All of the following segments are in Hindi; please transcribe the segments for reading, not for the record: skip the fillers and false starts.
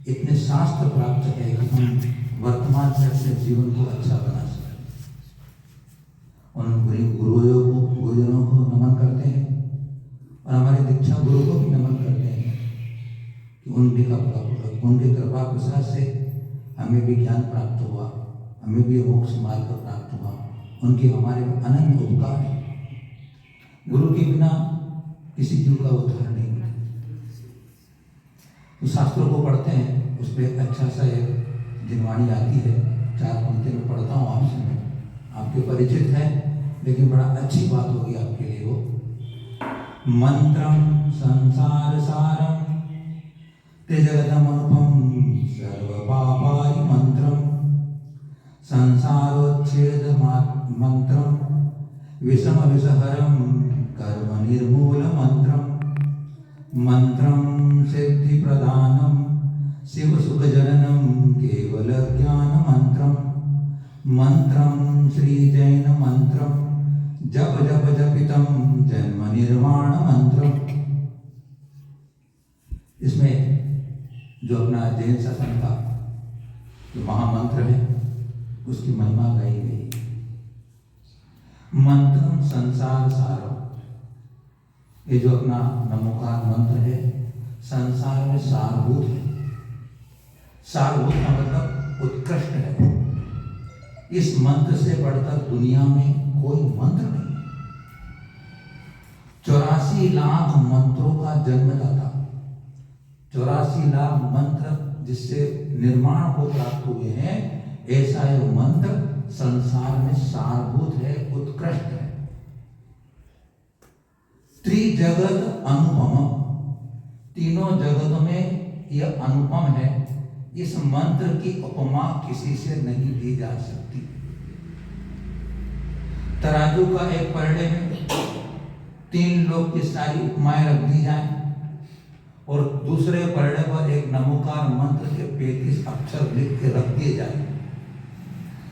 इतने शास्त्र प्राप्त है कि हम वर्तमान में अपने जीवन को अच्छा बना सकें। उन गुरुजनों को नमन करते हैं और हमारे दीक्षा गुरु को भी नमन करते हैं कि उनके कृपा प्रसाद से हमें भी ज्ञान प्राप्त हुआ, हमें भी मोक्ष मार्ग प्राप्त हुआ। उनके हमारे अनंत उपकार है। गुरु के बिना किसी जीव का उद्धार नहीं होता। तो शास्त्रों को पढ़ते हैं, उस पर अच्छा सा एक जिनवाणी आती है, 4 पंक्ति में पढ़ता हूँ आपसे। मैं आपके परिचित है, लेकिन बड़ा अच्छी बात होगी आपके लिए वो। मंत्रम संसार सारम त्रिजगदमनुपम सर्वपापारि मंत्रम संसारोच्छेद मंत्रम विषम विषहरम कर्म निर्मूल मंत्रम मंत्रम सिद्धि प्रदानम शिव सुख जननम केवल ज्ञान मंत्रम मंत्रम श्री जैन मंत्रम जप जप जपितम जन्म निर्माण मंत्रम। इसमें जो अपना जैन शासन का जो महामंत्र है उसकी महिमा गाई गई। मंत्रम संसार सारम, ये जो अपना नमोकार मंत्र है संसार में सारभूत है। सारभूत का मतलब उत्कृष्ट है। इस मंत्र से बढ़कर दुनिया में कोई मंत्र नहीं। 84 लाख मंत्रों का जन्मदाता, 84 लाख मंत्र जिससे निर्माण को प्राप्त हुए हैं, ऐसा यह मंत्र संसार में सारभूत है, उत्कृष्ट है। त्रिजगत अनुपम, तीनों जगत में यह अनुपम है। इस मंत्र की उपमा किसी से नहीं दी जा सकती। तराजू का एक पलड़े में 3 लोग की सारी उपमाएं रख दी जाएं और दूसरे पलड़े पर एक नमोकार मंत्र के 35 अक्षर लिख के रख दिए जाए,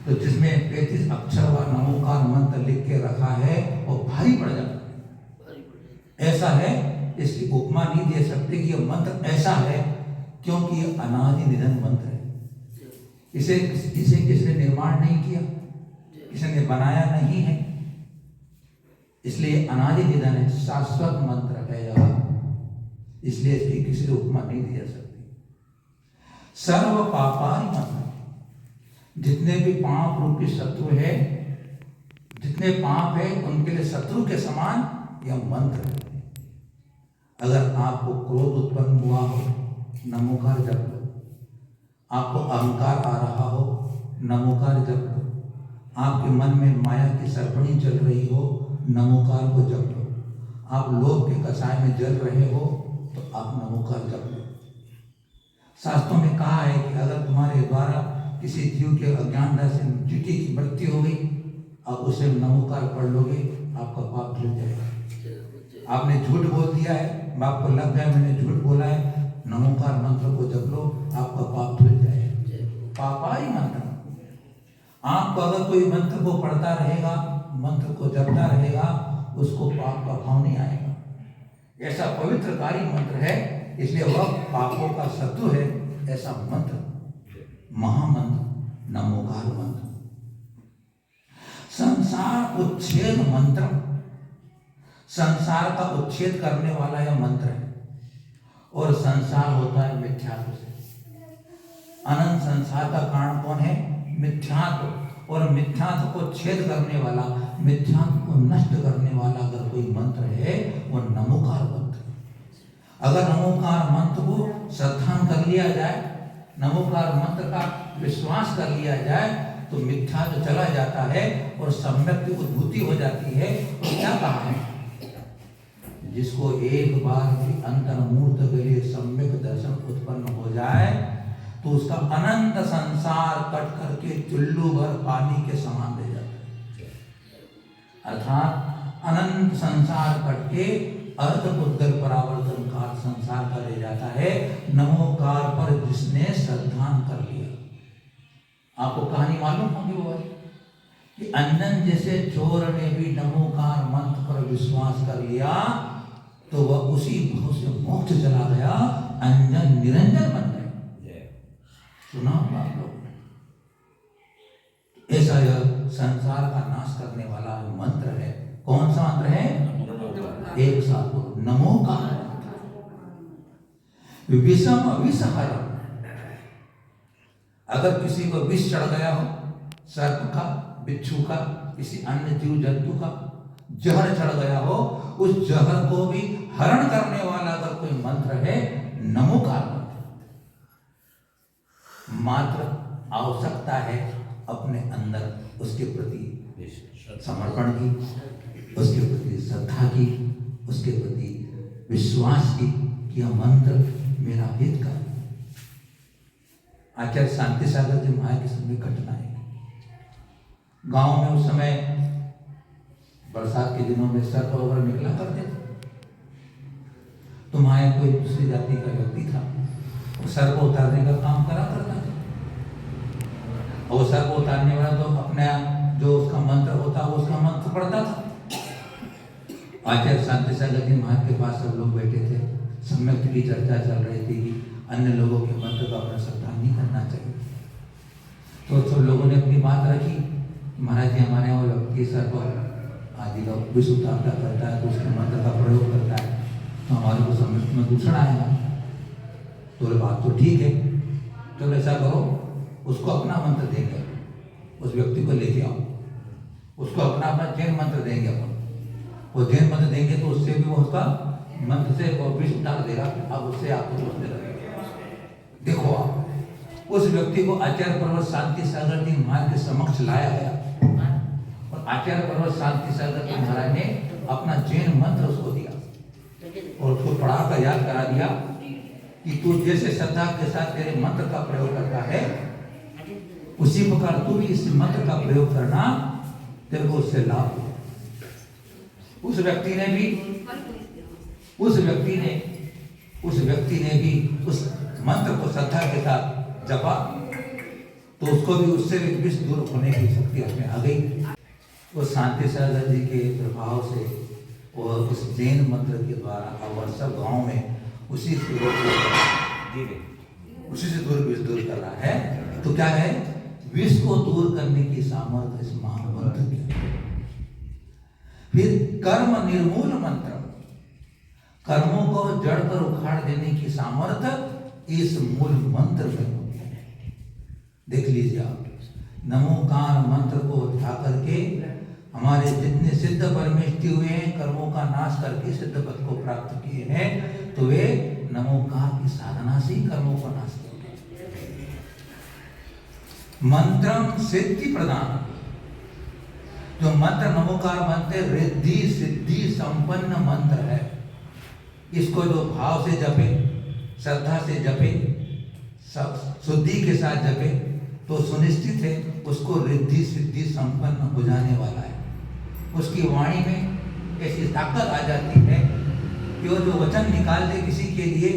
तो जिसमें 35 अक्षर व नमोकार मंत्र लिख के रखा है वो भारी पड़ जाता है। ऐसा है, इसकी उपमा नहीं दे सकते कि यह मंत्र ऐसा है, क्योंकि यह अनादि निधन मंत्र है। इसे किसने निर्माण नहीं किया, किसी ने बनाया नहीं है, इसलिए अनादि निधन है, शाश्वत मंत्र है यह, इसलिए इसकी किसी से उपमा नहीं दी जा सकती। सर्व पापारि मंत्र, जितने भी पाप रूपी शत्रु है, जितने पाप है उनके लिए शत्रु के समान यह मंत्र है। अगर आपको क्रोध उत्पन्न हुआ हो, नमोकार जप लो। आपको अहंकार आ रहा हो, नमोकार जप लो। आपके मन में माया की सर्पणी चल रही हो, नमोकार को जप लो। आप लोभ के कसाय में जल रहे हो तो आप नमोकार जप लो। शास्त्रों में कहा है कि अगर तुम्हारे द्वारा किसी जीव के अज्ञानता से चींटी की मृत्यु हो गई, आप उसे नमोकार पढ़ लोगे, आपका पाप धुल जाएगा। आपने झूठ बोल दिया है, आपको लग गया मैंने झूठ बोला है, नमोकार मंत्र को जप लो, आपका पाप धुल जाएगा। पापारि मंत्र, आपको अगर कोई मंत्र को पढ़ता रहेगा, मंत्र को जपता रहेगा, उसको पाप का भाव नहीं आएगा। ऐसा पवित्रकारी मंत्र है, इसलिए वह पापों का शत्रु है। ऐसा मंत्र, महामंत्र, नमोकार मंत्र। संसार उच्छेद मंत्र, संसार का उच्छेद करने वाला यह मंत्र है। और संसार होता है मिथ्यात्व से। अनंत संसार का कारण कौन है? मिथ्यात्व। और मिथ्यात्व को छेद करने वाला, मिथ्यात्व को नष्ट करने वाला अगर कोई मंत्र है, वो नमोकार मंत्र। अगर नमोकार मंत्र को श्रद्धा कर लिया जाए, नमोकार मंत्र का विश्वास कर लिया जाए, तो मिथ्यात्व चला जाता है और सम्यक की उद्भूति हो जाती है। तो क्या कहा है? जिसको एक बार भी अंतर्मूर्त के लिए सम्यक दर्शन उत्पन्न हो जाए, तो उसका अनंत संसार कट करके चुल्लू भर पानी के समान रह जाता है। अर्थात अनंत संसार कट के अर्ध पुद्गल परावर्तन काल संसार का रह जाता है, नमोकार पर जिसने श्रद्धा कर लिया। आपको कहानी मालूम होगी वो कि अंजन जैसे चोर ने भी नमोकार मंत्र पर विश्वास कर लिया, तो वह उसी भाव से मोक्ष चला गया, अंजन निरंजन बन गए। सुना होगा आप लोग। ऐसा यह संसार का नाश करने वाला मंत्र है। कौन सा मंत्र है? एक साथ बोलो, नमोकार। विषम विषहरम। अगर किसी को विष चढ़ गया हो, सर्प का, बिच्छू का, किसी अन्य जीव जंतु का जहर चढ़ गया हो, उस जहर को भी हरण करने वाला अगर कोई मंत्र है, नमोकार मंत्र। मात्र आवश्यकता है अपने अंदर उसके प्रति समर्पण की, उसके प्रति श्रद्धा की, उसके प्रति विश्वास की कि यह मंत्र मेरा हित कर। आचार्य शांति सागर जी महाराज के समय घटना है। गांव में उस समय बरसात के दिनों में सर्प वगैरह निकला करते थे। तो माया कोई दूसरी जाति का व्यक्ति था, वो सर्प उतारने का काम करा करता था। और सर्प उतारने वाला तो अपने जो उसका मंत्र होता वो उसका मंत्र पढ़ता था। आचार्य शांति सागर जी महाराज के पास सब लोग बैठे थे, सम्यक की चर्चा चल रही थी कि अन्य लोगों के मंत्र का अपना श्रद्धा नहीं करना चाहिए। तो सब लोगों ने अपनी बात रखी, महाराज जी हमारे वो व्यक्ति सर्प आदि का विष उतारता करता है, तो उसके मंत्र का प्रयोग करता है, तो हमारे को समझ में दूषण आएगा। तो बात तो ठीक है, तो ऐसा करो, उसको अपना मंत्र देंगे, उस व्यक्ति को लेके आओ, उसको अपना अपना जैन मंत्र देंगे अपन। वो जैन मंत्र देंगे तो उससे भी वो उसका मंत्र से वो विष उतार देगा। अब उससे आपको सोचने लगेगा। देखो आप, उस व्यक्ति को आचार्य पर्वत शांति सागर जी महाराज के समक्ष लाया गया और आचार्य पर्वत शांति सागर जी महाराज ने अपना जैन मंत्र उसको दिया और उसको पढ़ा कर याद करा दिया कि तू जैसे श्रद्धा के साथ तेरे मंत्र का प्रयोग करता है, उसी प्रकार तू भी इस मंत्र का प्रयोग करना, तेरे को उससे लाभ हो। उस व्यक्ति ने भी उस मंत्र को श्रद्धा के साथ जपा, तो उसको भी उससे भी विष दूर होने की शक्ति उसमें आ गई। वो शांति सागर जी के प्रभाव से वो उस जैन मंत्र के द्वारा अब सब गांव में उसी से दूर विष दूर कर रहा है। तो क्या है, विष को दूर करने की सामर्थ्य इस महामंत्र की। फिर कर्म निर्मूल मंत्र, कर्मों को जड़ पर उखाड़ देने की सामर्थ्य इस मूल मंत्र में होती है। देख लीजिए आप, नमोकार मंत्र को उठा करके हमारे जितने सिद्ध परमेष्टि हुए हैं, कर्मों का नाश करके सिद्ध पद को प्राप्त किए हैं, तो वे नमोकार की साधना से ही कर्मों को नाश करते। मंत्रम सिद्धि प्रदान, जो मंत्र नमोकार मंत्र रिद्धि सिद्धि संपन्न मंत्र है। इसको जो भाव से जपे, श्रद्धा से जपे, शुद्धि के साथ जपे, तो सुनिश्चित है उसको रिद्धि सिद्धि संपन्न हो जाने वाला है। उसकी वाणी में ऐसी ताकत आ जाती है कि वो जो वचन निकाल दे किसी के लिए,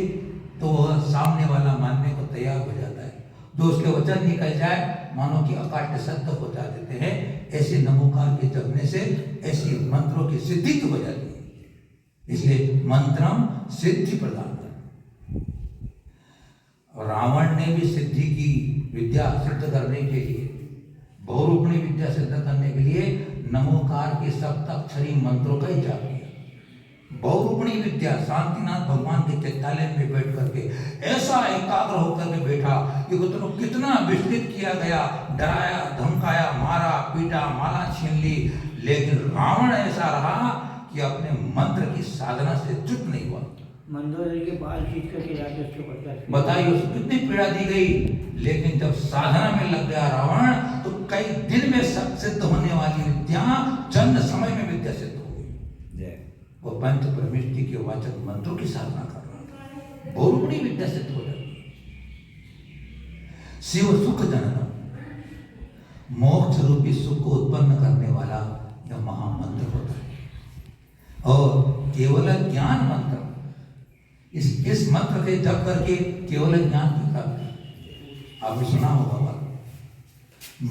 तो वह सामने वाला मानने को तैयार हो जाता है। जो उसके वचन निकल जाए, मानो कि अकाट्य सत्य पहुंचा देते हैं। ऐसे नमोकार के जपने से ऐसी मंत्रों की सिद्धि की हो जाती है। इसलिए मंत्रम सिद्धि प्रदान कर। रावण ने भी सिद्धि की विद्या सिद्ध करने के लिए, बहुरूपणी विद्या सिद्ध करने के लिए नमोकार के सप्ताक्षरी मंत्रों का ही जाप किया। बहुरूपणी विद्या, शांतिनाथ भगवान के चित्तालय में बैठ करके ऐसा एकाग्र होकर के बैठा कि उसको कितना विस्तृत किया गया, डराया, धमकाया, मारा, पीटा, माला छीन ली, लेकिन रावण ऐसा रहा कि अपने मंत्र की साधना से चुप नहीं हुआ। मंदोदरी के बाल खींच करके जाके उसको बताइए उसको कितनी पीड़ा दी गई, लेकिन जब साधना में लग गया रावण, तो कई दिन में सिद्ध होने वाली विद्या चंद समय में विद्या सिद्ध हो गई। वो पंच परमेष्टि के वाचक मंत्रों की साधना कर रहा था, बहुरूपणी विद्या सिद्ध हो जाती। शिव सुख जननम, मोक्ष रूपी सुख को उत्पन्न करने वाला यह महामंत्र होता है। और केवल ज्ञान मंत्र, इस मंत्र से जप करके केवल ज्ञान की प्राप्ति। आपने सुना होगा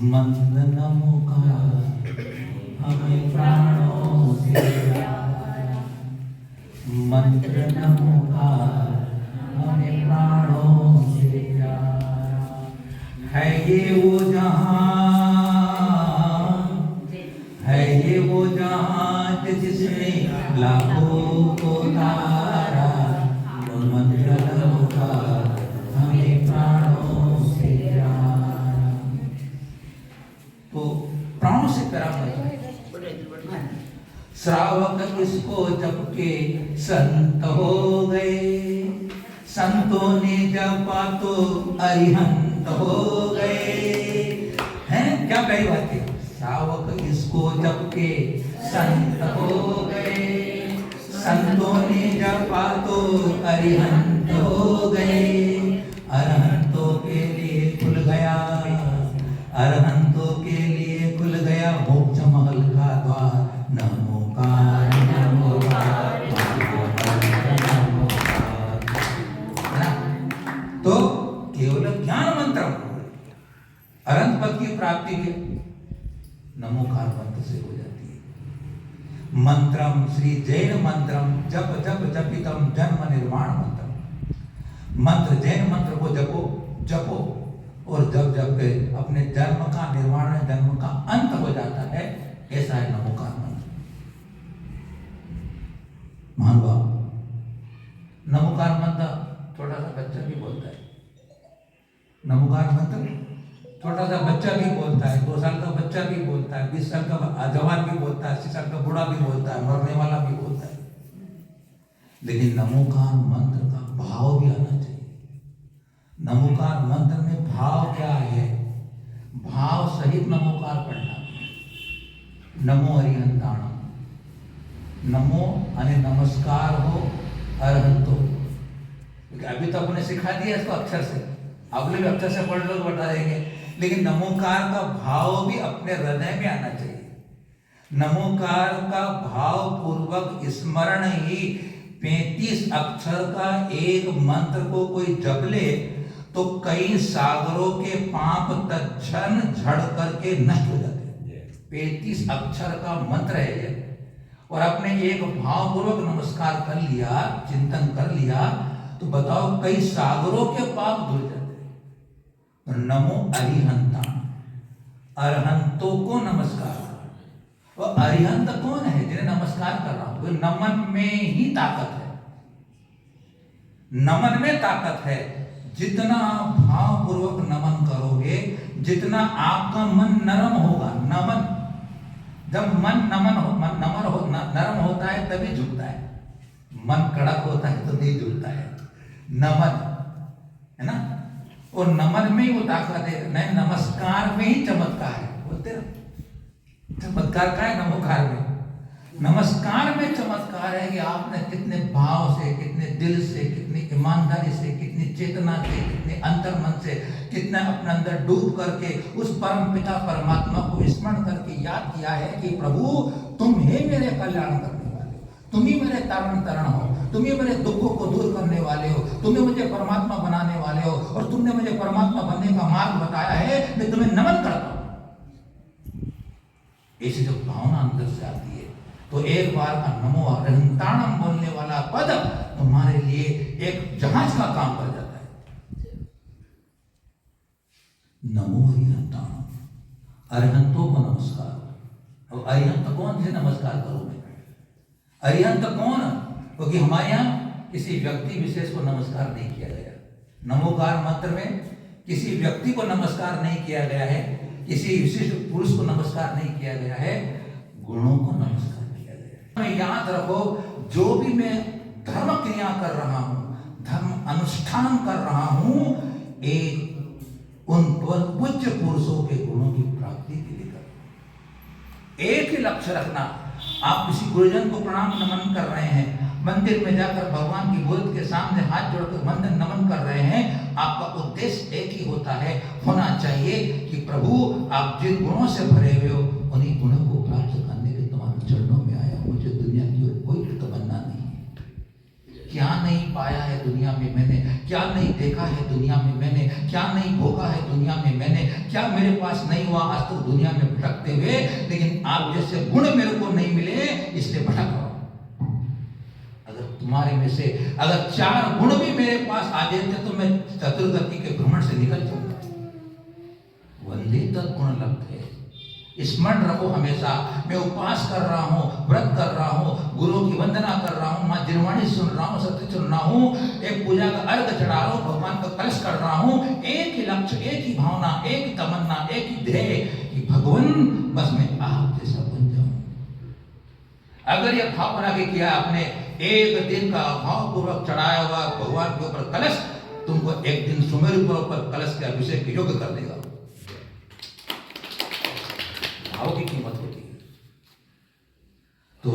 मंत्र नमोकार हमें प्राणों से प्यारा, मंत्र नमोकार हमें प्राणों से प्यारा, ये वो जहां, है ये वो जहां जिसमें लाखों को तारा, मंत्र नमोकार हमें प्राणों से प्यारा। तो प्राणों से प्यारा श्रावक इसको जप के संत हो गए, संतों ने जपा तो अरिहंत हो गए। हैं क्या कही बात है? श्रावक इसको जप के संत हो गए, संतों ने जपा तो अरिहंत हो गए। अरहंतों के लिए खुल गया, अरहंतों के लिए खुल गया मोक्ष महल का द्वार। नमोकार नमोकार नमोकार। तो केवल ज्ञान मंत्र अनंत पद की प्राप्ति के नमोकार मंत्र से हो जाती है। मंत्रम श्री जैन मंत्रम जप जप जपितम जन्म निर्माण मंत्र। मंत्र जैन मंत्र को जपो जपो और जब जब के अपने जन्म का निर्माण, जन्म का अंत हो जाता है। ऐसा है नमोकार मंत्र। महान बाप नमोकार मंत्र छोटा सा बच्चा भी बोलता है। नमोकार मंत्र छोटा सा बच्चा भी बोलता है, 2 साल का बच्चा भी बोलता है, 20 साल का जवान भी बोलता है, 80 साल का बूढ़ा भी बोलता है, मरने वाला भी बोलता है। लेकिन नमोकार मंत्र का भाव भी आना चाहिए। नमोकार मंत्र में भाव क्या है? भाव सहित नमोकार पढ़ना। नमो अरिहंताणम, नमो अने नमस्कार हो अरहंतो। अभी तो अपने सिखा दिया इसको अक्षर से, आप लोग अक्षर से पढ़ लो बता देंगे। लेकिन नमोकार का भाव भी अपने हृदय में आना चाहिए। नमोकार का भाव पूर्वक स्मरण ही 35 अक्षर का एक मंत्र को कोई जप ले तो कई सागरों के पाप तत्क्षण झड़ करके नष्ट हो जाते हैं। 35 अक्षर का मंत्र है ये, और आपने एक भावपूर्वक नमस्कार कर लिया, चिंतन कर लिया, तो बताओ कई सागरों के पाप धुल जाते हैं। नमो अरिहंता, अरहंतों को नमस्कार। और अरिहंत कौन है जिन्हें नमस्कार कर रहा हूं? नमन में ही ताकत है, नमन में ताकत है। जितना भावपूर्वक नमन करोगे, जितना आपका मन नरम होगा। नमन, जब मन नरम होता है तभी झुकता है। मन कड़क होता है तो नहीं झुकता है। नमन है ना, और नमन में ही वो ताकत है। नहीं, नमस्कार में ही चमत्कार है। बोलते ना चमत्कार का है नमोकार में। नमस्कार में चमत्कार है कि आपने कितने भाव से, कितने दिल से, कितनी ईमानदारी से, कितनी चेतना से, कितने अंतर्मन से, कितना अपने अंदर डूब करके उस परम पिता परमात्मा को स्मरण करके याद किया है कि प्रभु तुम ही मेरे कल्याण करने वाले हो, तुम ही मेरे तरण हो, तुम ही मेरे दुखों को दूर करने वाले हो, तुम ही मुझे परमात्मा बनाने वाले हो, और तुमने मुझे परमात्मा बनने का मार्ग बताया है। मैं तुम्हें नमन करता हूं। ऐसी जो भावना अंदर से आती है तो एक बार का नमो अरिहंताणम बोलने वाला पद तुम्हारे लिए एक जहाज का काम कर जाता है। नमो अरिहंताणम, अरिहंतों को नमस्कार। अब अरिहंत कौन से नमस्कार करूं मैं? अरिहंत कौन? क्योंकि हमारे यहाँ किसी व्यक्ति विशेष को नमस्कार नहीं किया गया। नमोकार मंत्र में किसी व्यक्ति को नमस्कार नहीं किया गया है, किसी विशिष्ट पुरुष को नमस्कार नहीं किया गया है, गुणों को नमस्कार किया गया है। याद रखो, जो भी मैं धर्म क्रिया कर रहा हूं, धर्म अनुष्ठान कर रहा हूं, एक उन पूज्य पुरुषों के गुणों की प्राप्ति के लिए कर। एक ही लक्ष्य रखना। आप किसी गुरुजन को प्रणाम नमन कर रहे हैं, मंदिर में जाकर भगवान की मूर्ति के सामने हाथ जोड़कर वंदन नमन कर रहे हैं, आपका उद्देश्य एक ही होना चाहिए कि प्रभु आप जिन गुणों से भरे हुए हो उन्हीं गुणों को प्राप्त करने के तुम्हारे चरणों में आया। मुझे दुनिया की और कोई तमन्ना नहीं है। क्या नहीं पाया है दुनिया में मैंने, क्या नहीं देखा है दुनिया में मैंने, क्या नहीं भोगा है दुनिया में मैंने, क्या मेरे पास नहीं हुआ आज तक दुनिया में भटकते हुए, लेकिन आप जैसे गुण मेरे को नहीं मिले इसलिए भटक रहा हूं। अगर तुम्हारे में से अगर 4 गुण भी मेरे पास आ जाते तो मैं चतुर्गति के भ्रमण से निकल जाऊंगा। तत्गुण लब्धे। स्मरण रखो हमेशा, मैं उपवास कर रहा हूँ, व्रत कर रहा हूँ, गुरु की वंदना कर रहा हूँ, माँ जिनवाणी सुन रहा हूँ, सत्य सुन रहा हूँ, एक पूजा का अर्घ चढ़ा रहा हूँ, भगवान का कलश कर रहा हूँ। एक ही लक्ष्य, एक ही भावना, एक ही तमन्ना, एक ही ध्येय कि भगवान बस मैं आप जैसा बन जाऊं। अगर यह भाव बना के किया आपने, एक दिन का भावपूर्वक चढ़ाया हुआ भगवान के ऊपर कलश तुमको एक दिन सुमेरु पर्वत पर कलश के अभिषेक के योग्य कर देगा। भाव की कीमत होती है। तो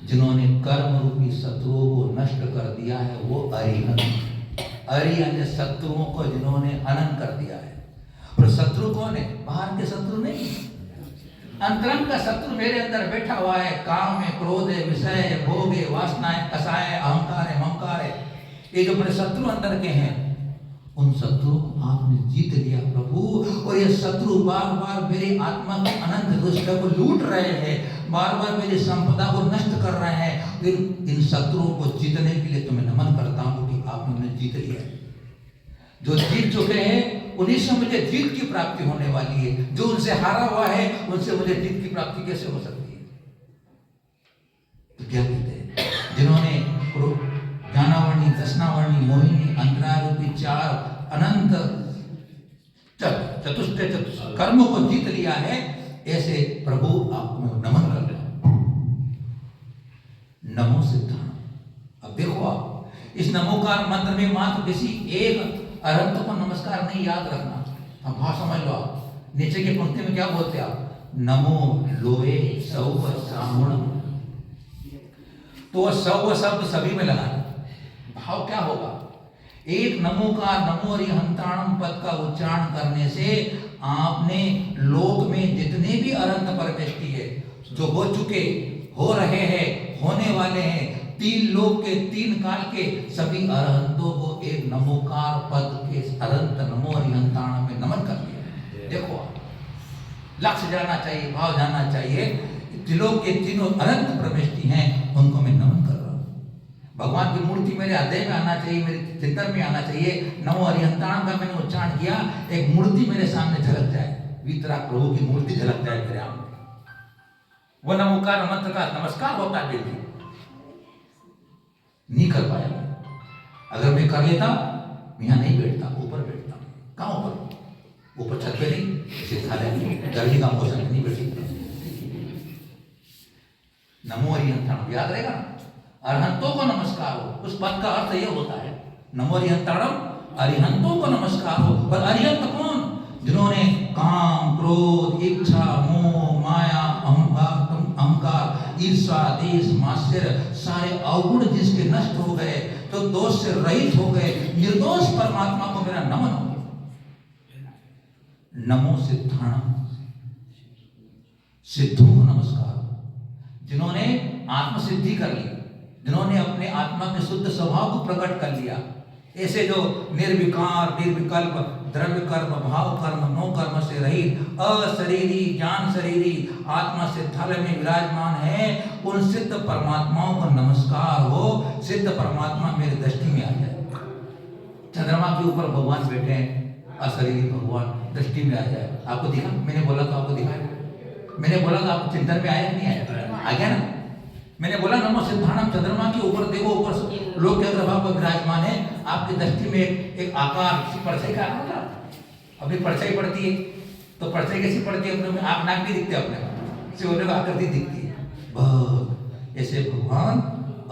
जिन्होंने कर्म रूपी शत्रुओं को नष्ट कर दिया है वो अरिहंत, अन्य शत्रुओं को जिन्होंने हनन कर दिया है। और शत्रु कौन है? बाहर के शत्रु नहीं, अंतरंग का शत्रु मेरे अंदर बैठा हुआ है। काम है, क्रोध है, विषय है, भोग है, वासना है, कसाय है, अहंकार है, ममकार है। ये जो बड़े शत्रु अंदर के हैं, उन शत्रुओं को आपने जीत लिया प्रभु। और ये शत्रु बार बार मेरी आत्मा के अनंत दुष्ट को लूट रहे हैं, बार बार मेरी संपदा को नष्ट कर रहे हैं। फिर इन शत्रुओं को जीतने के लिए तुम्हें नमन करता हूं कि आपने उन्हें जीत लिया। जो जीत चुके हैं उन्हीं से मुझे जीत की प्राप्ति होने वाली है। जो उनसे हारा हुआ है उनसे मुझे जीत की प्राप्ति कैसे हो सकती है? तो क्या कहते हैं? जिन्होंने ज्ञानावर्णी, दशनावर्णी, मोहिनी, अंतरारूपी चार अनंत चतुष्ट कर्मों को जीत लिया है, ऐसे प्रभु आपको मैं नमन कर रहा हूं। नमो सिद्धांत। अब देखो आप इस नमोकार मंत्र में मात्र किसी एक अरहंत को नमस्कार नहीं, याद रखना। अब भाव समझ लो आप, नीचे की पंक्ति में क्या बोलते हैं आप? नमो लोहे सौव सामुण। तो सौव शब्द सभी में लगाना। भाव क्या होगा? एक नमो का नमो अरिहंताणम पद का उच्चारण करने से आपने लोक में जितने भी अरहंत परमेष्टि है, जो हो चुके, हो रहे हैं, होने वाले हैं, तीन लोक के, तीन काल के सभी अरहंतों को एक नमोकार पद के अरहंत नमो अरिहंताणम में नमन कर दिया। देखो लक्ष्य जानना चाहिए, भाव जानना चाहिए। त्रिलोक के तीनों अनंत प्रविष्टि हैं, उनको मैं नमन कर रहा हूं। भगवान की मूर्ति मेरे हृदय में आना चाहिए, मेरे चिंतन में आना चाहिए। नमो अरिहंताणम का मैंने उच्चारण किया, एक मूर्ति मेरे सामने झलक जाए, वीतराग प्रभु की मूर्ति झलक जाए मेरे आंख में। वो नमोकार मंत्र का नमस्कार होता है। बिल्कुल नहीं कर पाया मैं। अगर मैं कर लेता, यहां नहीं बैठता, ऊपर बैठता। कहां ऊपर? ऊपर छत पे नहीं, गर्मी का मौसम नहीं बैठ सकता। नमो अरिहंताणम याद रहेगा ना, अरहंतों को नमस्कार हो। उस पद का अर्थ यह होता है, नमो अरिहंताणम, अरिहंतों को नमस्कार हो। पर अरिहंत कौन? जिन्होंने काम, क्रोध, इच्छा, मोह, माया, अहंकार, ईर्ष्या, देश, मात्सर्य, सारे अवगुण जिसके नष्ट हो गए, तो दोष से रहित हो गए, निर्दोष परमात्मा को मेरा नमन हो। नमो सिद्धाणम, सिद्धों को नमस्कार। जिन्होंने आत्मसिद्धि कर ली, जिन्होंने अपने आत्मा के शुद्ध स्वभाव को प्रकट कर लिया, ऐसे जो निर्विकार, निर्विकल्प, द्रव्य कर्म, भाव कर्म, नो कर्म से रहित, अशरीरी, ज्ञान शरीरी, आत्मा सिद्धालय में विराजमान है, उन सिद्ध परमात्माओं को नमस्कार हो। सिद्ध परमात्मा मेरे दृष्टि में आ जाए। चंद्रमा के ऊपर भगवान बैठे हैं, अशरीरी भगवान दृष्टि में आ जाए। आपको दिखा? मैंने बोला तो आपको दिखाया, मैंने बोला तो आपको चिंतन में आया नहीं आया? आ गया ना। मैंने बोला नमो सिद्धाणम, चंद्रमा के ऊपर देखो, ऊपर लोक के प्रभाव पर विराजमान है। आपकी दृष्टि में एक आकार, परछाई का आकार, अपनी परछाई पड़ती है, तो परछाई कैसी पड़ती है? अपने में आंख नाक भी दिखते, अपने से होने का आकृति दिखती है। बस ऐसे भगवान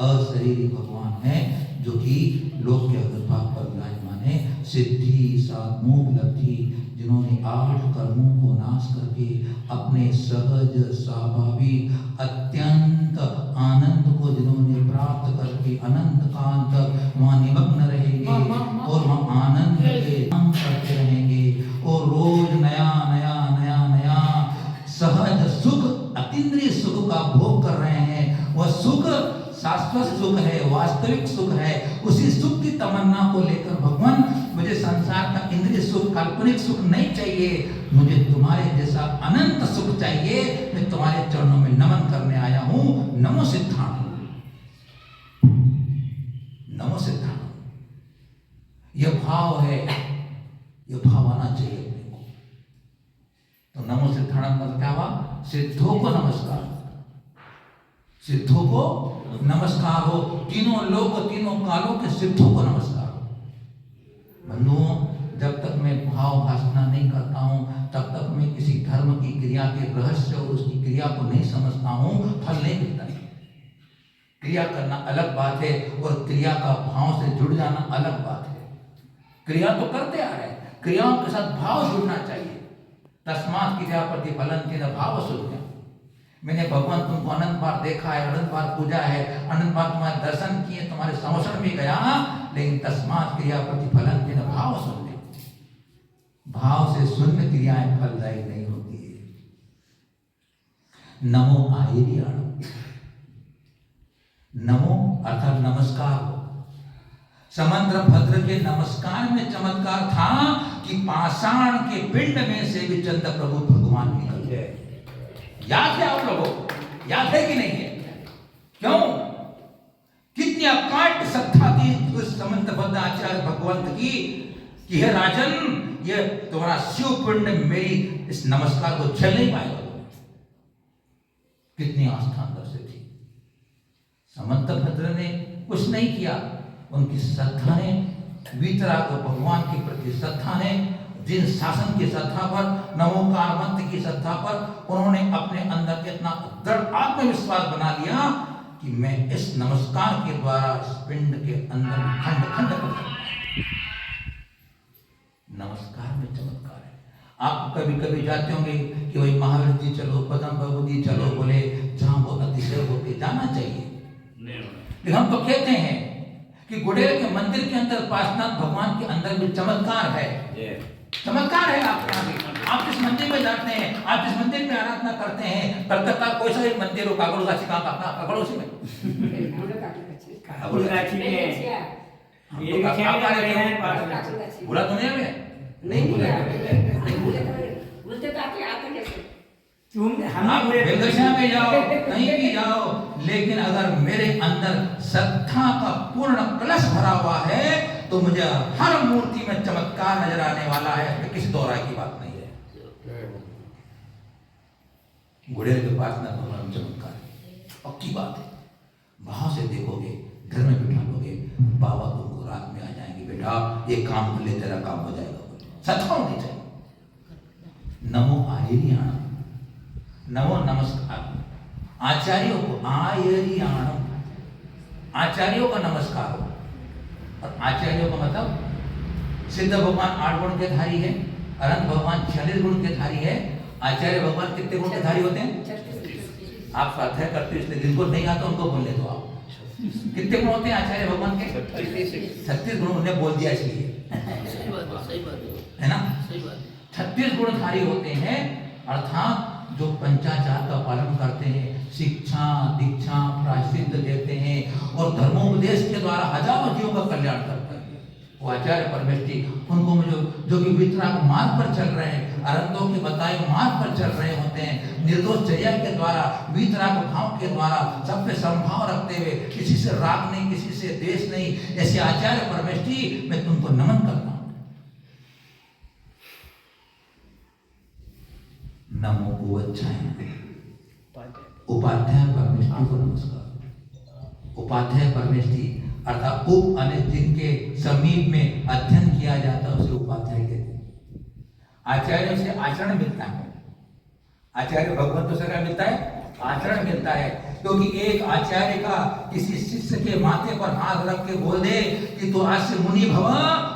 अशरीरी भगवान है, जो कि लोक के अग्रभाग पर विराजमान है। सिद्धि, साधमोग लब्धि, जिन्होंने 8 कर्मों को नाश करके अपने सहज, स्वाभाविक, अत्यंत आनंद को जिन्होंने प्राप्त करके अनंत काल तक वहां निमग्न रहेंगे और वहां आनंद के काम करते रहेंगे, और रोज नया नया नया नया सहज सुख, अतीन्द्रिय सुख का भोग कर रहे हैं। वह सुख शाश्वत सुख है, वास्तविक सुख है। उसी सुख की तमन्ना को लेकर भगवान, मुझे संसार का इंद्रिय सुख, काल्पनिक सुख नहीं चाहिए, मुझे तुम्हारे जैसा अनंत सुख चाहिए। मैं तुम्हारे चरणों में नमन करने आया हूं। नमो सिद्धाणम, नमो सिद्धाणम। यह भाव है, यह भाव आना चाहिए अपने को। सिद्धों को नमस्कार, सिद्धों को नमस्कार हो, तीनों लोक तीनों कालों के सिद्धों को नमस्कार हो। बंधुओं, जब तक मैं भाव भाषणा नहीं करता हूं, तब तक मैं किसी धर्म की क्रिया के रहस्य और उसकी क्रिया को नहीं समझता हूं, फल नहीं मिलता है। क्रिया करना अलग बात है और क्रिया का भाव से जुड़ जाना अलग बात है। क्रिया तो करते आ रहे हैं, क्रियाओं के साथ भाव जुड़ना चाहिए। तस्मात् क्रिया प्रतिफलन तेन भाव शून्य। मैंने भगवान तुमको अनंत बार देखा है, अनंत बार पूजा है, अनंत बार तुम्हारे दर्शन किए, तुम्हारे संवत्सर में गया, लेकिन तस्मात् क्रिया प्रतिफलन तेन भाव शून्य। भाव से शून्य क्रियाएं फलदायी नहीं होती है। नमो आयर्याणम, नमो अर्थात नमस्कार हो। समंद्र भद्र के नमस्कार में चमत्कार था कि पाषाण के पिंड में से भी चंद्र प्रभु भगवान निकल गए। याद है आप लोगों को? याद है कि नहीं है? क्यों? कितनी अकाट श्रद्धा थी उस समंद्र भद्र आचार्य भगवंत की कि हे राजन, ये तुम्हारा शिव पिंड मेरी इस नमस्कार को झेल नहीं पाएगा। कितनी आस्था अंदर से थी। समंत भद्र ने कुछ नहीं किया, उनकी श्रद्धा ने, वीतराग भगवान के प्रति श्रद्धा ने, जिन शासन की श्रद्धा पर, नमोकार मंत्र की श्रद्धा पर उन्होंने अपने अंदर इतना दृढ़ आत्मविश्वास बना लिया कि मैं इस नमस्कार के द्वारा इस पिंड के अंदर खंड खंड कर सकता हूं। नमस्कार में चमत्कार है। आप कभी कभी जाते होंगे कि वही महावीर जी चलो, पदम प्रभु जी चलो, बोले जहां बहुत अतिशय होते जाना चाहिए। लेकिन हम तो कहते हैं कि गुडेर के मंदिर के अंदर पार्श्वनाथ भगवान के अंदर भी चमत्कार है। चमत्कार है। आप जिस मंदिर में जाते हैं, आप जिस मंदिर में आराधना करते हैं, कलकत्ता कोई सा एक मंदिर हो, कागड़ोगाछी का कागड़ोसी में पूरा दुनिया में नहीं आप विदेशा में जाओ, कहीं भी जाओ, लेकिन अगर मेरे अंदर श्रद्धा का पूर्ण कलश भरा हुआ है तो मुझे हर मूर्ति में चमत्कार नजर आने वाला है। किसी दोहराई की बात नहीं है। गुड़ेर के पास ना भगवान चमत्कार है, पक्की बात है। वहां से देखोगे, घर में बिठा लोगे, बाबा तुमको रात में आ जाएंगे, बेटा ये काम कर ले, तेरा काम हो जाएगा। सत्ता होनी चाहिए। नमो आयर्याणम, नमो नमस्कार। आचार्यों को आयर्याणम, आचार्यों का नमस्कार हो। और आचार्यों का मतलब सिद्ध भगवान 8 गुण के धारी है, अनंत भगवान 46 गुण के धारी है। आचार्य भगवान कितने गुण के धारी होते हैं? आप स्वाध्याय करते हो इसलिए जिनको नहीं आता उनको बोलने दो। आप कितने गुण होते हैं आचार्य भगवान के? 36 गुण उन्हें बोल दिया इसलिए, है ना? 36 गुणधारी होते हैं, अर्थात जो पंचाचार का पालन करते हैं, शिक्षा दीक्षा प्रायश्चित देते हैं और धर्मोपदेश के द्वारा हजारों जीवों का कल्याण करते हैं। वो आचार्य परमेष्ठी उनको जो कि वितराग मार्ग पर चल रहे हैं, अरंतों के बताए मार्ग पर चल रहे होते हैं, निर्दोष चर्या के द्वारा, वितराग भाव के द्वारा सब पे समभाव रखते हुए, किसी से राग नहीं, किसी से द्वेष नहीं, ऐसे आचार्य परमेष्ठी मैं तुमको नमन करता हूं। नमो उपाध्याय, उपाध्याय परमेष्ठी को नमस्कार। उपाध्याय परमेष्ठी अर्थात उप अने जिनके समीप में अध्ययन किया जाता है उसे उपाध्याय कहते हैं। आचार्य से आचरण मिलता है। आचार्य भगवंत से क्या मिलता है? आचरण मिलता है। क्योंकि एक आचार्य का किसी शिष्य के माथे पर हाथ रख के बोल दे कि तो आज से मुनि भव,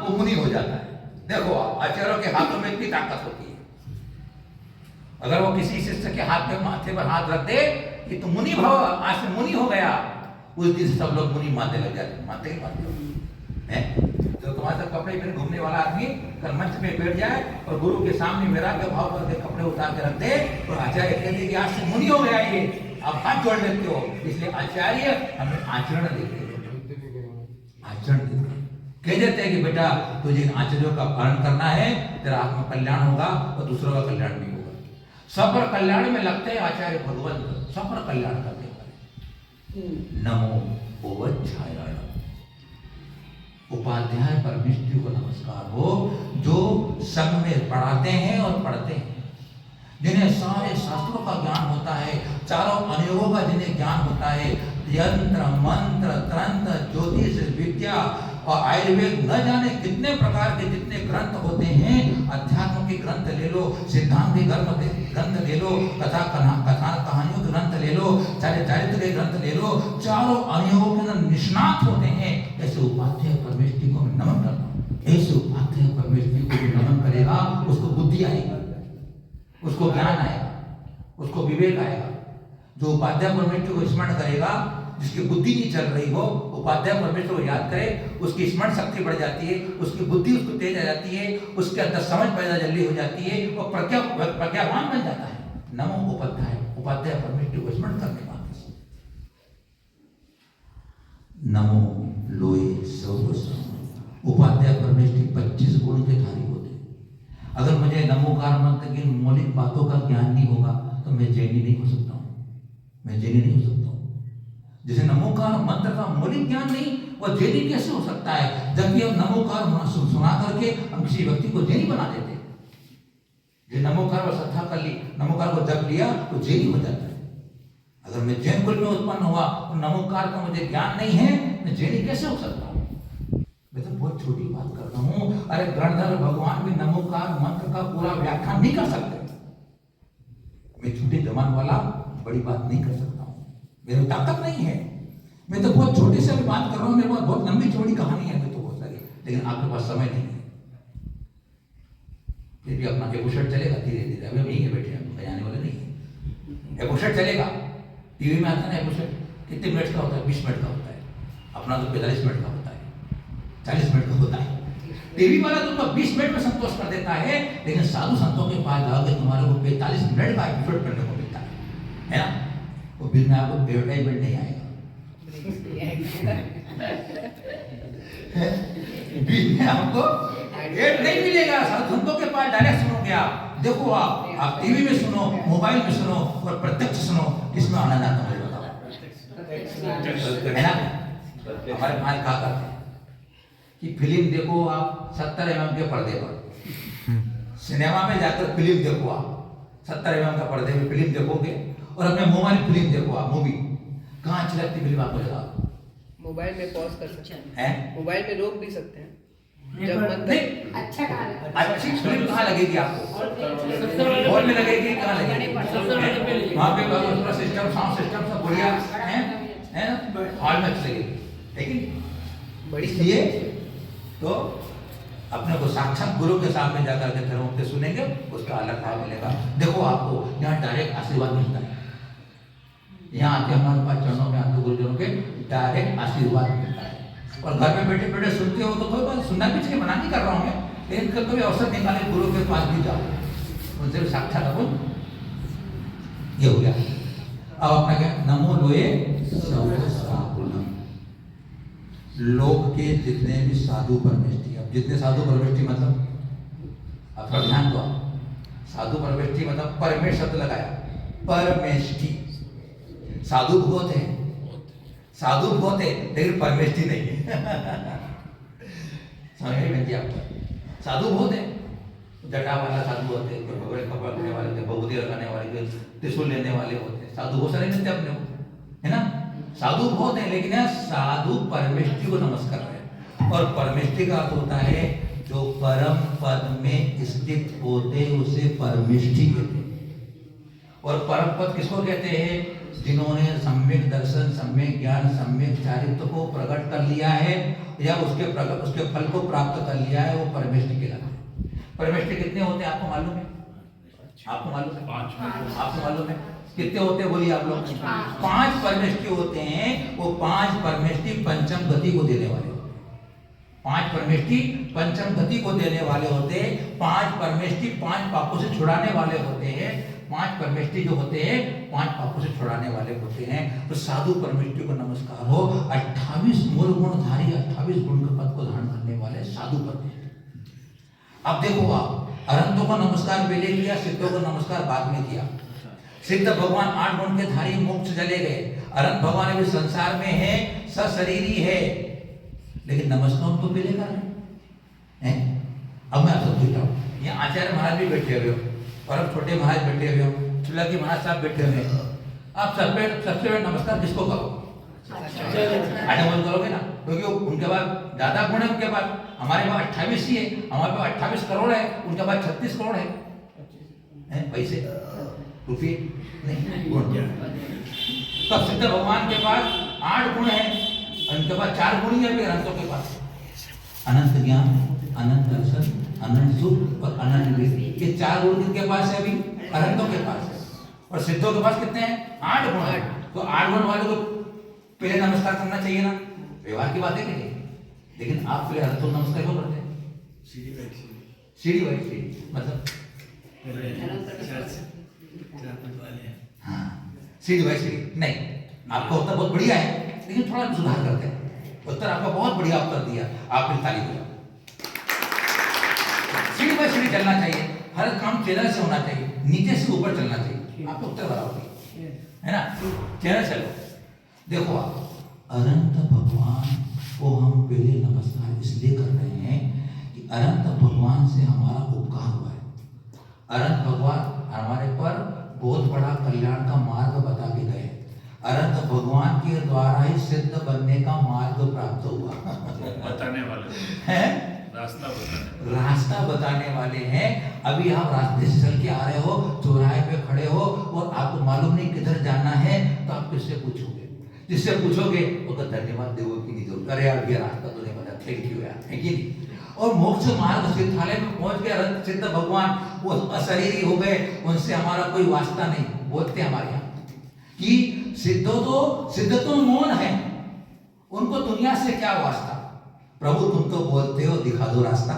वो मुनि हो जाता है। देखो आचार्यों के हाथों में इतनी ताकत होती है। अगर वो किसी शिष्य के हाथ में माथे पर हाथ रख दे कि तुम मुनि भव, आज से मुनि हो गया, उस दिन सब लोग मुनि मानने लग जाते। मानते ही मानते हैं। तो तुम्हारे साथ कपड़े पहने घूमने वाला आदमी कल मंच में बैठ जाए और गुरु के सामने मेरा के भाव करके कपड़े उतार के रख दे और आचार्य कहते कि आज से मुनि हो गया ये, आप हाथ जोड़ लेते हो। इसलिए आचार्य हमें आचरण देते हैं, आचरण देते हैं। कह देते हैं कि बेटा तुझे इन आचार्यों का पालन करना है, तेरा आत्म कल्याण होगा और दूसरों का कल्याण भी होगा। सब पर कल्याण में लगते हैं आचार्य भगवंत, सब पर कल्याण करने वाले। नमो उपाध्याय, उपाध्याय परमेष्ठी को नमस्कार हो, जो संघ में पढ़ाते हैं और पढ़ते हैं। जिन्हें सारे शास्त्रों का ज्ञान होता है, चारों अनुयोगों का जिन्हें ज्ञान होता है, यंत्र मंत्र तंत्र ज्योतिष विद्या और आयुर्वेद न जाने कितने प्रकार के जितने ग्रंथ होते हैं, अध्यात्म के ग्रंथ ले लो, सिद्धांत के ग्रंथ ले लो, कथा कहानियों के ग्रंथ ले लो, चरित्र के ग्रंथ ले लो, चारों अनुयोगों के अंदर निष्णात होते हैं। ऐसे उपाध्याय परमेष्ठी को मैं नमन करता हूँ। ऐसे उपाध्याय परमेष्ठी को जो नमन करेगा उसको बुद्धि आएगी, उसको ज्ञान आएगा, उसको विवेक आएगा। जो उपाध्याय परमेष्ठी को स्मरण करेगा, जिसकी बुद्धि नहीं चल रही हो, उपाध्याय परमेश्वर को याद करे, उसकी स्मरण शक्ति बढ़ जाती है, उसकी बुद्धि उसको तेज आ जाती है, उसके अंदर समझ पैदा जल्दी हो जाती है और प्रज्ञावान बन जाता है। नमो उपाध्याय परमेश्वर को स्मरण करने वाले। नमो लोए सर्व उपाध्याय परमेश्वर 25 गुण के धारी होते। अगर मुझे नमोकार मंत्र की मौलिक बातों का ज्ञान नहीं होगा तो मैं जैनी नहीं हो सकता हूँ, मैं जैनी नहीं हो सकता हूँ। जैसे नमोकार मंत्र का मौलिक ज्ञान नहीं, वह जैनी कैसे हो सकता है? जबकि हम नमोकार सुना करके हम किसी व्यक्ति को जैनी बना देते हैं। जो नमोकार पर श्रद्धा कर ली, नमोकार को जप लिया तो जैनी हो जाता है। अगर मैं जैन कुल में उत्पन्न हुआ तो नमोकार का मुझे ज्ञान नहीं है, मैं जैनी कैसे हो सकता हूँ? मैं तो बहुत छोटी बात कर रहा हूँ। अरे गणधर भगवान भी नमोकार मंत्र का पूरा व्याख्यान नहीं कर सकते। मैं छोटे जमान वाला बड़ी बात नहीं कर सकता हूँ, मेरी ताकत नहीं है। मैं तो बहुत छोटे से भी बात कर रहा हूँ, मेरे पास बहुत लंबी चौड़ी कहानी है, मैं तो बहुत सारी, लेकिन आपके पास समय नहीं है। फिर भी अपना एपिसोड चलेगा धीरे धीरे। अभी यहीं बैठे हैं, बजाने वाले नहीं है। एपिसोड चलेगा, टीवी में आता है ना एपिसोड, कितने मिनट का होता है? 20 मिनट का होता है। अपना तो 45 मिनट का होता है, 40 मिनट का होता है। टीवी वाला तुमको 20 मिनट में संतोष कर देता है, लेकिन साधु संतों के पास जाओगे तुम्हारे को 45 मिनट का एपिसोड करने को मिलता है ना? वो बिल में आपको एडवर्टाइजमेंट नहीं आएगा, बिल में आपको एड नहीं मिलेगा। साधु संतों के पास डायरेक्ट सुनोगे आप। देखो आप टीवी में सुनो, मोबाइल में सुनो और प्रत्यक्ष सुनो, किसमें आनंद आता है बताओ? है ना? हमारे भाई कहा करते हैं कि फिल्म देखो आप 70 mm के पर्दे पर, सिनेमा में जाकर फिल्म देखो आप 70 mm का पर्दे में फिल्म देखोगे, और अपने मोबाइल फिल्म देखो आप, मूवी कहाँ अच्छी लगती फिल्म आपको लगा? मोबाइल में पॉज कर सकते हैं, मोबाइल में रोक भी सकते हैं जब मन करे। अच्छा कहाँ अच्छी फिल्म कहाँ लगेगी आपको? हॉल में लगेगी, कहाँ लगेगी? वहाँ पे सिस्टम, साउंड सिस्टम सब बढ़िया है ना, हॉल में अच्छी लगेगी। लेकिन इसलिए तो अपने को साक्षात गुरु के सामने जाकर के फिर उनके सुनेंगे, उसका अलग भाव मिलेगा। देखो आपको यहाँ डायरेक्ट आशीर्वाद मिलता है, यहाँ आके हमारे पास चरणों में आते गुरुजनों के डायरेक्ट आशीर्वाद मिलता है। और घर में बैठे बैठे सुनते हो तो कोई बात, सुनना पीछे मना नहीं कर रहा हूँ मैं, लेकिन कभी अवसर निकाले गुरु के पास भी जाओ, उनसे भी साक्षात अपन ये हो गया। अब अपना क्या? नमो लोए लोक के जितने भी साधु परमेष्ठी, अब जितने साधु परमेष्ठी मतलब अब थोड़ा ध्यान दो, साधु परमेष्ठी मतलब परमेश शब्द लगाया, परमेष्ठी। साधु बहुत है, साधु बहुत है, लेकिन परमेष्ठी नहीं है। समझ में जी आपको? साधु बहुत है, जटा वाला साधु होते, बड़े कपड़ा लेने वाले होते, बहुती लगाने वाले, त्रिशूल लेने वाले होते, साधु बहुत सारे मिलते अपने को, है ना? साधु बहुत है, लेकिन साधु परमेष्ठी को नमस्कार है। और परमेष्ठी का अर्थ होता है जो परम पद में स्थित होते उसे परमेष्ठी कहते हैं। और परम पद किसको कहते हैं? जिन्होंने सम्यक दर्शन, सम्यक ज्ञान, सम्यक चारित्र को प्रकट कर लिया है या उसके फल को प्राप्त कर लिया है, वो परमेष्ठी कहलाते हैं। परमेष्ठी कितने होते हैं आपको मालूम है? आपको मालूम है? आपको मालूम है कितने होते हैं? बोलिए आप लोग। 5 परमेष्ठी होते हैं। वो 5 परमेष्ठी पंचम गति को देने वाले होते हैं। 5 परमेष्ठी पंचम गति को देने वाले होते हैं। 5 परमेष्ठी 5 पापों से छुड़ाने वाले होते हैं। 5 परमेष्ठी जो होते हैं 5 पापों से छुड़ाने वाले होते हैं। तो साधु परमेष्ठी को नमस्कार हो। 28 मूल गुणधारी, 28 गुण के पद को धारण करने वाले साधु परमेष्ठी। अब देखो आप, अरहंतों को नमस्कार पहले किया, सिद्धों को नमस्कार बाद में किया। सिद्ध भगवान 8 गुण के धारी मोक्ष चले गए। अरहंत भगवान भी संसार में है, सशरीरी है, लेकिन नमस्कार तो पहले कर रहे हैं। अब मैं आपसे पूछता हूँ, यहाँ आचार्य महाराज भी बैठे हुए हो, परम छोटे महाराज बैठे हुए हो, चुलाकी महाराज साहब बैठे हुए हैं, आप सबसे पहले नमस्कार किसको करो? आने बोल करोगे ना, क्योंकि उनके पास ज्यादा गुण है, उनके पास, हमारे पास 28 ही है, हमारे पास 28 करोड़ है, उनके पास 36 करोड़ है पैसे, रुपये नहीं, गुण। तब सिद्ध भगवान के पास 8 गुण है, उनके पास 4 गुण ही है अनंतों के पास, अनंत ज्ञान, अनंत दर्शन, अनंत सुख और अनंत विवेक। ये 4 गुण किनके पास है? अभी अनंतों के पास है। और सिद्धों के पास कितने हैं? 8 गुण है। तो 8 गुण वाले को पहले नमस्कार करना चाहिए ना, व्यवहार की बात है नहीं, लेकिन आप पहले अनंतों नमस्कार क्यों करते हैं? सीढ़ी बाई सीढ़ी, मतलब हाँ, सीढ़ी बाई सीढ़ी नहीं, आपका उत्तर बहुत बढ़िया है, लेकिन थोड़ा सुधार करते हैं। उत्तर आपका बहुत बढ़िया उत्तर दिया, आप फिर ताली बजाओ। सीढ़ी बाई सीढ़ी चलना चाहिए, हर काम चेहरे से होना चाहिए, नीचे से ऊपर चलना चाहिए, आपको उत्तर बराबर है ना, चेहरे चलो। देखो आप, अनंत भगवान को हम पहले नमस्कार इसलिए कर रहे हैं कि अनंत भगवान से हमारा उपकार हुआ है। अनंत भगवान हमारे पर बहुत बड़ा कल्याण का मार्ग बता के गए। अनंत भगवान के द्वारा ही सिद्ध बनने का मार्ग प्राप्त हुआ। बताने वाले हैं, रास्ता बताने वाले हैं। अभी आप रास्ते से चल के आ रहे हो, चौराहे पे खड़े हो और आपको मालूम नहीं किधर जाना है, तो आप किससे पूछोगे? जिससे पूछोगे वो तो धन्यवाद देवो की नहीं जरूरत, अरे यार ये रास्ता तो नहीं बता, थैंक यू यार, है कि नहीं? और मोक्ष मार्ग सिद्धालय में पहुंच गए सिद्ध भगवान, वो अशरीरी हो गए, उनसे हमारा कोई वास्ता नहीं। बोलते हमारे यहाँ कि सिद्ध तो मौन है, उनको दुनिया से क्या वास्ता। प्रभु तुम तो बोलते हो दिखा दो रास्ता,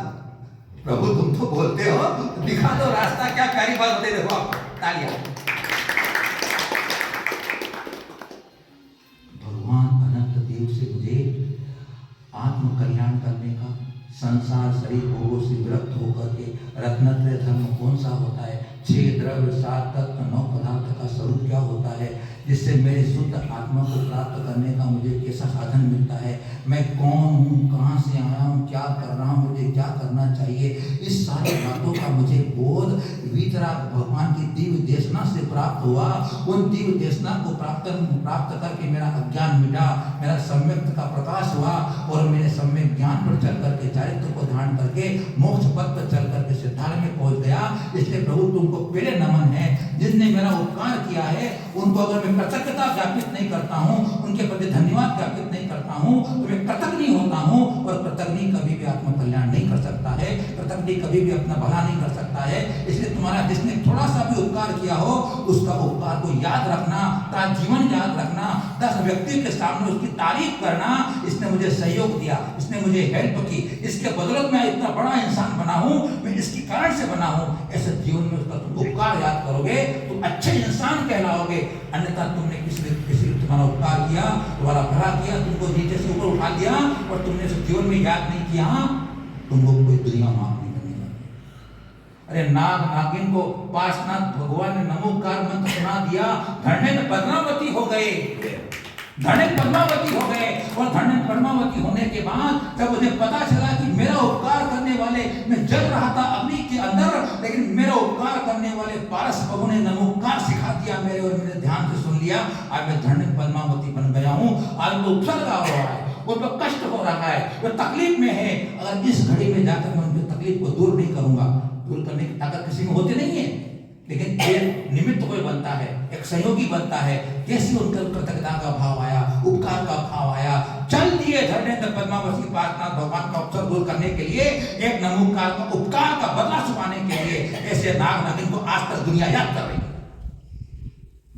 प्रभु तुम तो बोलते हो दिखा दो रास्ता, क्या प्यारी बात होती है। देखो आप, तालियां। भगवान अनंत देव से मुझे आत्म कल्याण करने का, संसार शरीर भोगों से विरक्त होकर के रत्नत्रय धर्म कौन सा होता है, 6 द्रव्य 7 तत्व 9 पदार्थ का स्वरूप क्या होता है, जिससे मेरे शुद्ध आत्मा को प्राप्त करने का मुझे कैसा साधन मिलता है, मैं कौन हूँ, कहाँ से आया हूँ, क्या कर रहा हूँ, मुझे क्या करना चाहिए, इस सारी बातों का मुझे बोध वीतराग भगवान की दिव्य देशना से प्राप्त हुआ। उन दिव्य देशना को प्राप्त करके मेरा अज्ञान मिटा, मेरा सम्यक का प्रकाश हुआ और मेरे सम्यक ज्ञान पर चल करके, चारित्र को धारण करके मोक्ष पथ पर चल करके सिद्धार्थ में पहुंच गया। इसलिए प्रभु तुमको पहले नमन है, जिसने मेरा उपकार किया है उनको अगर मैं कृतज्ञता ज्ञापित नहीं करता हूँ, उनके प्रति धन्यवाद ज्ञापित नहीं करता हूँ, तो मैं कृतज्ञ होता हूँ। और कृतज्ञ कभी भी आत्म कल्याण नहीं कर सकता है, कृतज्ञ कभी भी अपना भला नहीं कर सकता है। इसलिए तुम्हारा जिसने थोड़ा सा भी उपकार किया हो, उसका उपकार को याद रखना, ताकि जीवन याद रखना, 10 व्यक्ति के सामने उसकी तारीफ करना, इसने मुझे सहयोग दिया, इसने मुझे हेल्प की, इसके बदौलत मैं इतना बड़ा इंसान बना हूँ, मैं इसके कारण से बना हूँ। ऐसे जीवन में उसका तुम उपकार याद करोगे तो अच्छे इंसान कहलाओगे। अन्यथा तुमने किसी तुम्हारा उपकार किया, तुम्हारा भला किया, तुमको नीचे से ऊपर उठा दिया और तुमने इस जीवन में याद नहीं किया, तुमको कोई दुनिया माफ नहीं करने वाली। अरे नाग नागिन को पार्श्वनाथ भगवान ने नमोकार मंत्र सुना दिया, धन्य पद्मावती हो गए, धन्य पद्मावती हो गए। और धन्य पद्मावती होने के बाद जब उन्हें पता चला कि मेरा उपकार करने वाले, मैं जल रहा था अग्नि के अंदर, लेकिन मेरा उपकार करने वाले पारस प्रभु ने नमोकार सिखा दिया मेरे, और मैंने ध्यान से सुन लिया, आज मैं धन्य पद्मावती बन गया हूँ। आज वो उपसर्ग हो रहा है, उनको कष्ट हो रहा है, वो तकलीफ में है। अगर इस घड़ी में जाकर मैं उनकी तकलीफ को दूर नहीं करूंगा, दूर करने की ताकत किसी में होती नहीं है, लेकिन एक निमित्त कोई बनता है, एक सहयोगी बनता है। कैसे उनका कृतज्ञता का भाव आया, उपकार का भाव आया, चल दिए धर्मेंद्र पद्मावती पार्श्वनाथ भगवान का अवसर दूर करने के लिए, एक नमोकार का उपकार का बदला चुकाने के लिए। ऐसे नाग नागिन को आज तक दुनिया याद कर रही है,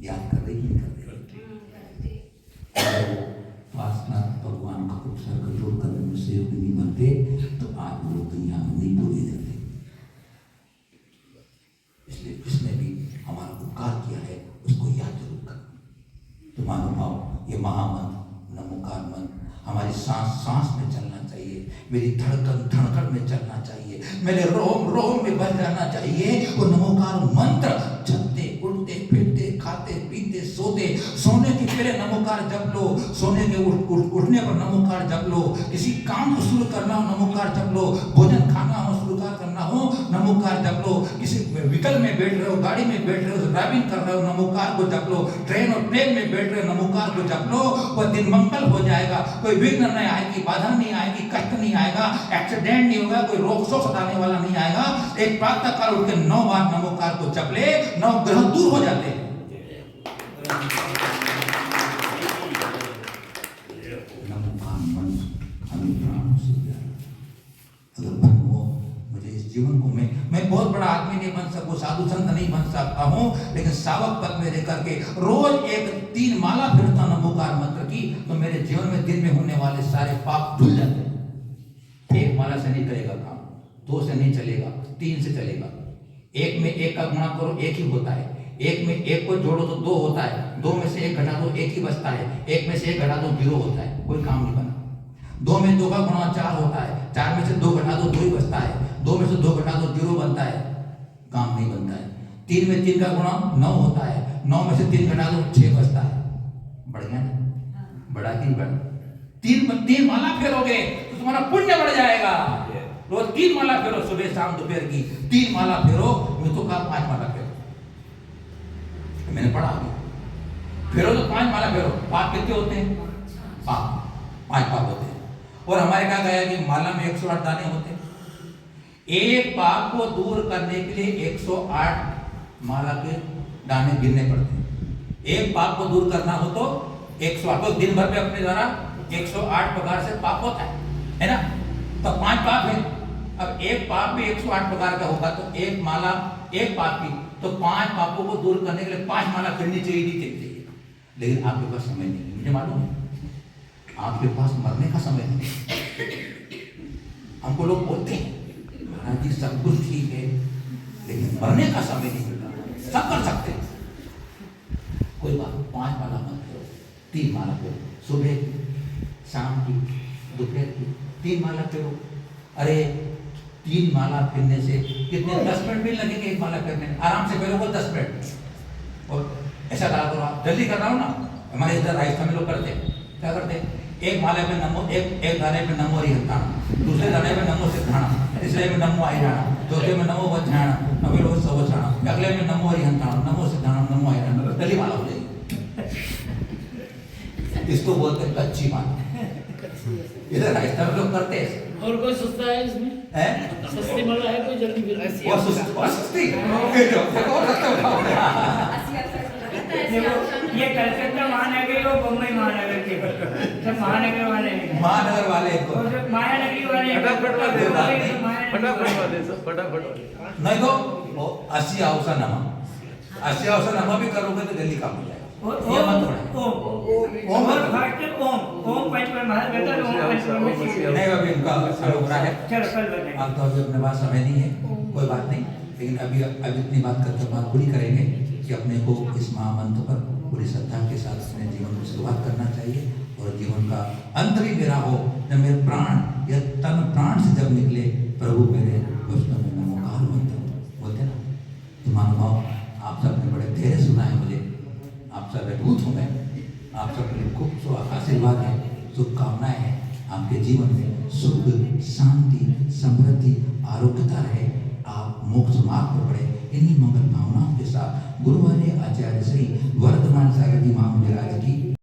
याद कर रही है। पार्श्वनाथ भगवान का उपसर्ग दूर करने में सहयोगी नहीं बनते तो आज लोग दुनिया में नहीं पूरी देते। इसलिए जिसने भी हमारा उपकार किया है उसको याद जरूर करना। तो महानुभाव, ये महामंत्र नमोकार मंत्र हमारी सांस सांस में चलना चाहिए, मेरी धड़कन धड़कन में चलना चाहिए, मेरे रोम रोम में बज जाना चाहिए। वो नमोकार मंत्र चलते उठते फिरते खाते पीते सोते, सोने के पहले नमोकार जप लो, सोने के उठने पर नमोकार जप लो, किसी काम को शुरू करना हो नमोकार जप लो, भोजन खाना हो शुरू करना करना हो नमोकार जप लो। किसी व्हीकल में बैठ रहे हो, गाड़ी में बैठ रहे हो, ड्राइविंग कर रहे हो, नमोकार को जप लो। ट्रेन और प्लेन में बैठ रहे हो, नमोकार को जप लो। वह दिन मंगल हो जाएगा, कोई विघ्न नहीं आएगी, बाधा नहीं आएगी, कष्ट नहीं आएगा, एक्सीडेंट नहीं होगा, कोई रोग शोक सताने वाला नहीं आएगा। एक प्रातः काल उठ के 9 बार नमोकार को जप ले, 9 ग्रह दूर हो जाते हैं। नमोकार मंत्र हमें प्राणों से प्यारा। अगर मन हो मुझे इस जीवन को मैं बहुत बड़ा आदमी नहीं बन सकूं, साधु संत नहीं बन सकता हूं, लेकिन सावक पद में रह करके रोज एक 3 माला फिरता नमोकार मंत्र की, तो मेरे जीवन में दिन में होने वाले सारे पाप धुल जाते हैं। 1 माला से नहीं करेगा काम, 2 से नहीं चलेगा, 3 से चलेगा। 1 में 1 का गुणा करो 1 ही होता है, 1 में 1 को जोड़ो तो 2 होता है, 2 में से 1 घटा दो 1 ही बचता है, 1 में से 1 घटा दो 0 होता है, कोई काम नहीं बना। 2 में 2 का गुणा 4 होता है, 4 में से 2 घटा दो 2 ही बचता है, 2 में से 2 घटा दो 0 बनता है, काम नहीं बनता है। 3 में 3 का गुणा 9 होता है, 9 में से 3 घटा दो 6 बचता है, बढ़ गया ना, बढ़ा कि बढ़। 3 माला फेरोगे तो तुम्हारा पुण्य बढ़ जाएगा। रोज 3 माला फेरो, सुबह शाम दोपहर की 3 माला फेरो। मैं तो कहा 5 माला फेरो, मैंने पढ़ा फेरो तो 5 माला फेरो। पाप कितने होते हैं? 5 पाप होते हैं। और हमारे कहा गया कि माला में 108 दाने होते हैं। एक पाप को दूर करने के लिए 108 माला के दाने गिनने पड़ते हैं। एक पाप को दूर करना हो तो 108, तो दिन भर में अपने द्वारा 108 प्रकार से पाप होता है ना। तो 5 पाप है। अब एक पाप भी 108 प्रकार का होगा, तो एक माला एक पाप की, तो 5 पापों को दूर करने के लिए 5 माला करनी चाहिए, नहीं चाहिए। लेकिन आपके पास समय नहीं है, मुझे मालूम है। आपके पास मरने का समय नहीं। हमको लोग बोलते हैं महाराज जी सब कुछ ठीक है, लेकिन मरने का समय नहीं मिलता। सब कर सकते हैं, कोई बात। 5 माला मत करो, 3 माला करो, सुबह की, शाम की, दोपहर की 3 माला करो। अरे 3 माला फिरने से कितने 10 मिनट भी लगेंगे। 1 माला करने आराम से करोगे 10 मिनट। और ऐसा करा करो, आप जल्दी कर रहा हूँ ना। हमारे इधर राजस्थान में लोग करते हैं, क्या करते हैं? 1 माले पे नमो, एक दाने पे नमो हरिहंताणा, दूसरे दाने पे नमो सिद्धाणा, तीसरे में नमो आयराणा, चौथे में नमो वज्राणा, नवे लोग सवचाणा, अगले में नमो हरिहंताणा, नमो सिद्धाणा, नमो आयराणा। जल्दी माला हो जाएगी। इसको बोलते हैं कच्ची माला। इधर राजस्थान में लोग करते हैं। और कोई सस्ता है इसमें? सस्ती माला है कोई जल्दी मिल? सस्ती ये कलकत्ता महानगर और बम्बई महानगर के सब महानगर वाले हैं। महानगर वाले को महानगरी वाले फटाफट नहीं तो 80 औसा नमा, 80 औसा नमा भी करोगे तो जल्दी काम हो जाएगा। ये मत पढ़ो। ओम पंच महानगर नहीं, अभी इनका चालू हो रहा है। चलो कल बताएंगे। अब तो अभी अपने पास समय नहीं है, कोई बात नहीं। लेकिन अभी इतनी बात करके बात पूरी करेंगे कि अपने को इस महामंत्र पर पूरी श्रद्धा के साथ अपने जीवन की शुरुआत करना चाहिए। और जीवन का अंत भी मेरा हो, जब मेरे प्राण या तन प्राण से जब निकले प्रभु मेरे वचनों में नमोकार मंत्र बोलते ना। तो महानुभाव, आप सब ने बड़े धैर्य सुना है मुझे, आप सब अद्भुत हो गए। आप सब के लिए खूब आशीर्वाद है, शुभकामनाएं हैं। आपके जीवन में सुख, शांति, समृद्धि, आरोग्यता रहे, आप मोक्ष मार्ग पर बढ़े। इन्हीं मंगल भावनाओं के साथ गुरुवार्य आचार्य श्री वर्धमान सागर जी महाराज की